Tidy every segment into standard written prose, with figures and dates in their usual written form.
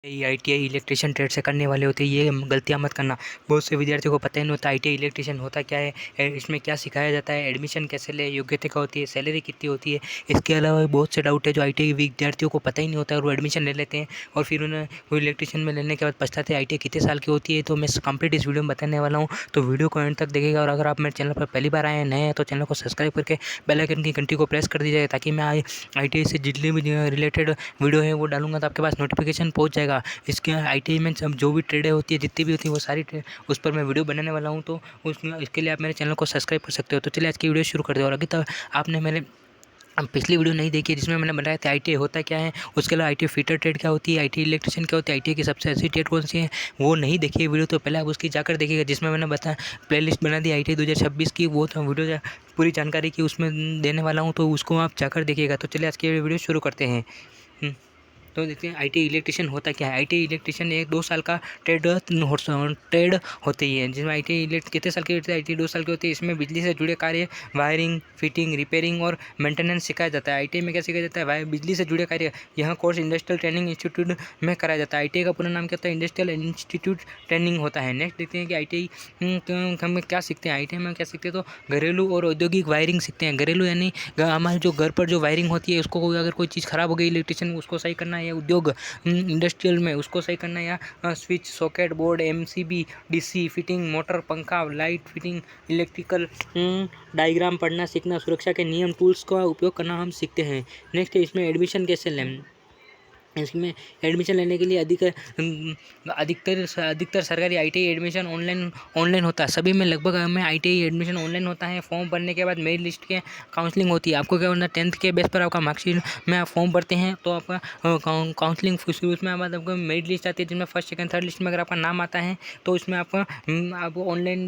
ITI electrician trade से करने वाले होते हैं, ये गलतियां मत करना। बहुत से विद्यार्थियों को पता ही नहीं होता आईटीआई इलेक्ट्रिशियन होता क्या है, इसमें क्या सिखाया जाता है, एडमिशन कैसे ले, योग्यता क्या होती है, सैलरी कितनी होती है। इसके अलावा बहुत से डाउट है जो आईटीआई विद्यार्थियों को पता ही नहीं होता है और वो एडमिशन ले लेते हैं और फिर उन्हें वो इलेक्ट्रिशियन में लेने के बाद पछताते हैं। आईटीआई कितने साल की होती है तो मैं कंप्लीट इस वीडियो में बताने वाला हूँ, तो वीडियो को एंड तक देखिएगा। और अगर आप मेरे चैनल पर पहली बार आए हैं, नए हैं, तो चैनल को सब्सक्राइब करके बेल आइकन की घंटी को प्रेस कर दीजिएगा ताकि मैं आईटीआई से जितनी भी रिलेटेड वीडियो है वो डालूंगा तो आपके पास नोटिफिकेशन पहुंच जाएगा। इसके आईटीआई में सब जो भी ट्रेडें होती है, जितनी भी होती है, वो सारी उस पर मैं वीडियो बनाने वाला हूँ। तो इसके लिए आप मेरे चैनल को सब्सक्राइब कर सकते हो। तो चलिए आज की वीडियो शुरू करते हो। और अभी तक आपने मेरे पिछली वीडियो नहीं देखी जिसमें मैंने बताया था आईटीआई होता क्या है, उसके अलावा आईटीआई फिटर ट्रेड क्या होती है, आईटीआई इलेक्ट्रिशियन क्या होती है, आईटीआई की सबसे अच्छी ट्रेड कौन सी है, वो नहीं देखी है वीडियो तो पहले आप उसकी जाकर देखिएगा, जिसमें मैंने बताया प्लेलिस्ट बना दी आईटीआई 2026 की, वो तो वीडियो पूरी जानकारी की उसमें देने वाला हूँ, तो उसको आप जाकर देखिएगा। तो चलिए आज की वीडियो शुरू करते हैं। तो देखते हैं आईटी इलेक्ट्रिशियन होता क्या है। आईटी इलेक्ट्रिशियन एक 2 साल का ट्रेड होती है, जिसमें आईटी कितने साल की होती है, आईटी 2 साल की होती है। इसमें बिजली से जुड़े कार्य, वायरिंग, फिटिंग, रिपेयरिंग और मेंटेनेंस सिखाया जाता है। आईटी में क्या सिखाया जाता है, बिजली से जुड़े कार्य। यह कोर्स इंडस्ट्रियल ट्रेनिंग इंस्टीट्यूट में कराया जाता है। आईटी का पूरा नाम क्या होता है, इंडस्ट्रियल इंस्टीट्यूट ट्रेनिंग होता है। नेक्स्ट देखते हैं कि आईटी हम क्या सीखते हैं। आईटी में क्या सीखते हैं, तो घरेलू और औद्योगिक वायरिंग सीखते हैं। घरेलू यानी हमारे जो घर पर जो वायरिंग होती है, उसको अगर कोई चीज़ ख़राब हो गई इलेक्ट्रिशियन उसको सही करना है, या उद्योग इंडस्ट्रियल में उसको सही करना है, या switch, socket, board, MCB, DC fitting, motor, पंखा, लाइट फिटिंग, इलेक्ट्रिकल डायग्राम पढ़ना सीखना, सुरक्षा के नियम, टूल्स का उपयोग करना हम सीखते हैं। नेक्स्ट इसमें एडमिशन कैसे लें। इसमें एडमिशन लेने के लिए अधिकतर सरकारी आईटीआई एडमिशन ऑनलाइन होता है। सभी में लगभग हमें आईटीआई एडमिशन ऑनलाइन होता है। फॉर्म भरने के बाद मेरिट लिस्ट के काउंसलिंग होती है। आपको क्या करना है, 10th के बेस पर आपका मार्कशीट में आप फॉर्म भरते हैं तो आपका काउंसलिंग उसमें बाद आपको मेरिट लिस्ट आती है, जिसमें फर्स्ट सेकंड थर्ड लिस्ट में अगर आपका नाम आता है तो उसमें आपका आप ऑनलाइन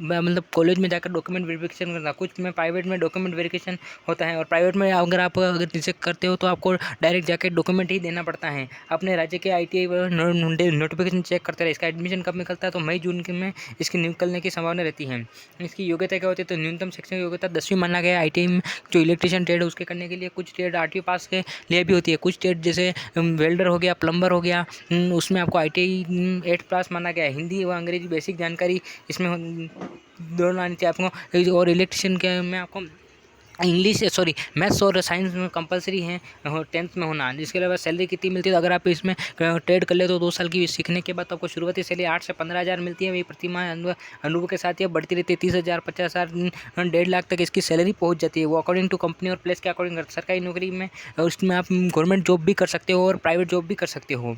मतलब कॉलेज में जाकर डॉक्यूमेंट वेरिफिकेशन करना। कुछ में प्राइवेट में डॉक्यूमेंट वेरिफिकेशन होता है, और प्राइवेट में अगर आप चेक करते हो तो आपको डायरेक्ट जाकर डॉक्यूमेंट ही देना पड़ता है। अपने राज्य के आईटीआई नोटिफिकेशन चेक करते रहे। इसका एडमिशन कब निकलता है, तो मई जून के में इसकी निकलने की संभावना रहती है। इसकी योग्यता क्या होती है, तो न्यूनतम शैक्षणिक योग्यता 10वीं माना गया है। आईटीआई में जो इलेक्ट्रिशियन ट्रेड है उसके करने के लिए कुछ ट्रेड आरटीओ पास के लिए भी होती है। कुछ ट्रेड जैसे वेल्डर हो गया, प्लम्बर हो गया, उसमें आपको आईटीआई 8 पास माना गया है। हिंदी व अंग्रेजी बेसिक जानकारी इसमें दोनों आनी चाहिए आपको। और इलेक्ट्रिशियन के में आपको इंग्लिश मैथ्स और साइंस में कंपलसरी है 10th में होना। इसके अलावा सैलरी कितनी मिलती है, तो अगर आप इसमें ट्रेड कर ले तो 2 साल की सीखने के बाद तो आपको शुरुआती सैलरी 8 से 15,000 मिलती है। वही प्रति माह अनुभव के साथ ये बढ़ती रहती है। 30,000, 50,000, 1.5 लाख तक इसकी सैलरी पहुंच जाती है। वो अकॉर्डिंग टू कंपनी और प्लेस के अकॉर्डिंग सरकारी नौकरी में उसमें आप गवर्नमेंट जॉब भी कर सकते हो और प्राइवेट जॉब भी कर सकते हो।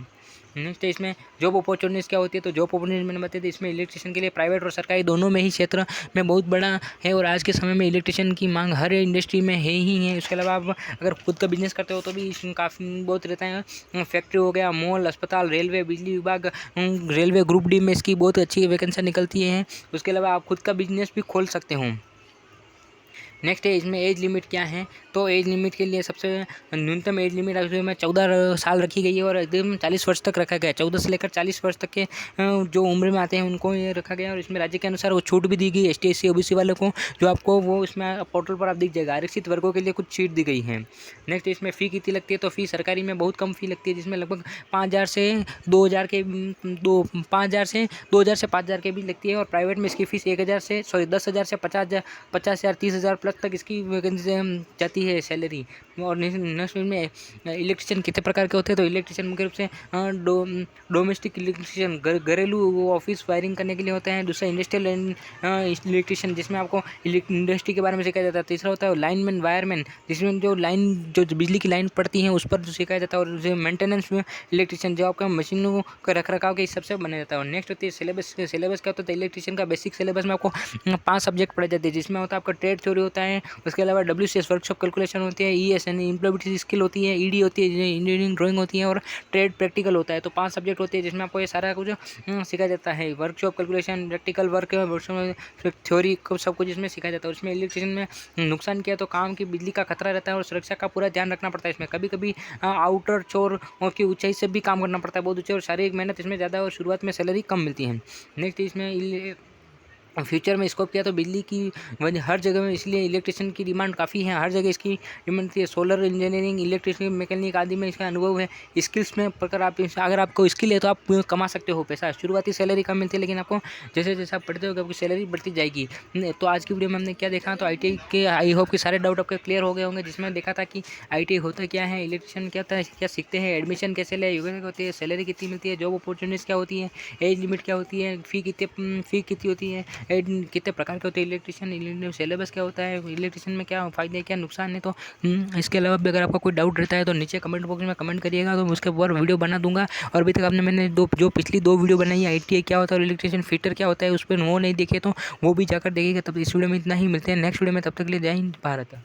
नेक्स्ट इसमें जॉब अपॉर्चुनिटीज़ क्या होती है, तो जॉब अपॉर्चुनिटीज मैंने बताया था। इसमें इलेक्ट्रिशियन के लिए प्राइवेट और सरकारी दोनों में ही क्षेत्र में बहुत बड़ा है, और आज के समय में इलेक्ट्रिशियन की मांग हर इंडस्ट्री में है ही है। उसके अलावा आप अगर खुद का बिजनेस करते हो तो भी इसमें काफ़ी बहुत रहता है। फैक्ट्री हो गया, मॉल, अस्पताल, रेलवे, बिजली विभाग, रेलवे ग्रुप डी में इसकी बहुत अच्छी वैकेंसी निकलती है। उसके अलावा आप खुद का बिजनेस भी खोल सकते हो। नेक्स्ट है इसमें एज लिमिट क्या है, तो एज लिमिट के लिए सबसे न्यूनतम एज लिमिट में 14 साल रखी गई है और एकदम 40 वर्ष तक रखा गया है। 14 से लेकर 40 वर्ष तक के जो उम्र में आते हैं उनको ये रखा गया है। और इसमें राज्य के अनुसार वो छूट भी दी गई ST SC OBC वालों को, जो आपको वो इसमें पोर्टल पर आप दिख जाएगा। आरक्षित वर्गों के लिए कुछ छूट दी गई है। नेक्स्ट इसमें फ़ी कितनी लगती है, तो फ़ी सरकारी में बहुत कम फ़ी लगती है, जिसमें लगभग 5,000 से 2,000 के 5,000 से 2,000 से 5,000 के भी लगती है। और प्राइवेट में इसकी फ़ीस 10,000 से 50,000 30,000 प्लस तक इसकी वैकेंसी जाती है सैलरी। और नेक्स्ट में इलेक्ट्रिशियन कितने प्रकार के होते हैं, तो इलेक्ट्रिशियन मुख्य रूप से डोमेस्टिक इलेक्ट्रिशियन घरेलू ऑफिस वायरिंग करने के लिए होते हैं। दूसरा इंडस्ट्रियल इलेक्ट्रिशियन, जिसमें आपको इंडस्ट्री के बारे में सिखाया जाता है। तीसरा होता है लाइनमैन वायरमैन, जिसमें जो बिजली की लाइन पड़ती है उस पर जो सिखाया जाता है। और जो मेंटेनेंस में इलेक्ट्रिशियन, जो आपका मशीनों का रख रखाव के हिसाब से बनाया जाता है। और नेक्स्ट होती है सिलेबस क्या होता है, इलेक्ट्रिशियन का बेसिक सिलेबस में आपको 5 सब्जेक्ट पढ़े जाते हैं, जिसमें होता है आपका ट्रेड थ्योरी होता है। उसके अलावा WCS वर्कशॉप कैलकुलेशन होती है, ES यानी इम्प्लॉयबिलिटी स्किल होती है, ED होती है इंजीनियरिंग ड्राइंग होती है, और ट्रेड प्रैक्टिकल होता है। तो 5 सब्जेक्ट होते हैं जिसमें आपको ये सारा कुछ सिखाया जाता है। Workshop calculation, practical work, theory सब कुछ इसमें सिखाया जाता है। उसमें इलेक्ट्रिशियन में नुकसान किया तो काम की बिजली का खतरा रहता है और सुरक्षा का पूरा ध्यान रखना पड़ता है। इसमें कभी कभी आउटर चोर की ऊंचाई से भी काम करना पड़ता है बहुत ऊंचे, और शारीरिक मेहनत इसमें ज़्यादा और शुरुआत में सैलरी कम मिलती है। नेक्स्ट इसमें फ्यूचर में स्कोप किया तो बिजली की वजह हर जगह में, इसलिए इलेक्ट्रिशियन की डिमांड काफ़ी है, हर जगह इसकी डिमांड थी। सोलर इंजीनियरिंग, इलेक्ट्रिशियन, मैकेनिक आदि में इसका अनुभव है। स्किल्स में प्रकार आप अगर आपको स्किल है तो आप कमा सकते हो पैसा। शुरुआती सैलरी कम मिलती है, लेकिन आपको जैसे जैसे आप पढ़ते हो आपकी सैलरी बढ़ती जाएगी। तो आज की वीडियो में हमने क्या देखा, तो आई के आई होप कि सारे डाउट आपके क्लियर हो गए होंगे, जिसमें देखा था कि आई होता क्या है, इलेक्ट्रिशियन क्या होता है, क्या सीखते हैं, एडमिशन कैसे ले होती है, सैलरी कितनी मिलती है, जॉब अपॉर्चुनिटीज़ क्या होती है, एज लिमिट क्या होती है, फ़ी कितनी होती है, कितने प्रकार के होते हैं इलेक्ट्रिशियन, सिलेबस क्या होता है, इलेक्ट्रिशियन में क्या फ़ायदे क्या नुकसान है। तो इसके अलावा भी अगर आपका कोई डाउट रहता है तो नीचे कमेंट बॉक्स में कमेंट करिएगा, तो उसके ऊपर वीडियो बना दूंगा। और अभी तक आपने मैंने जो पिछली 2 वीडियो बनाई है, ITI क्या होता है और इलेक्ट्रिशियन फिटर क्या होता है, उस पर वो नहीं देखे तो वो भी जाकर देखिएगा। तब इस वीडियो में इतना ही, मिलते हैं नेक्स्ट वीडियो में, तब तक के लिए जय हिंद भारत।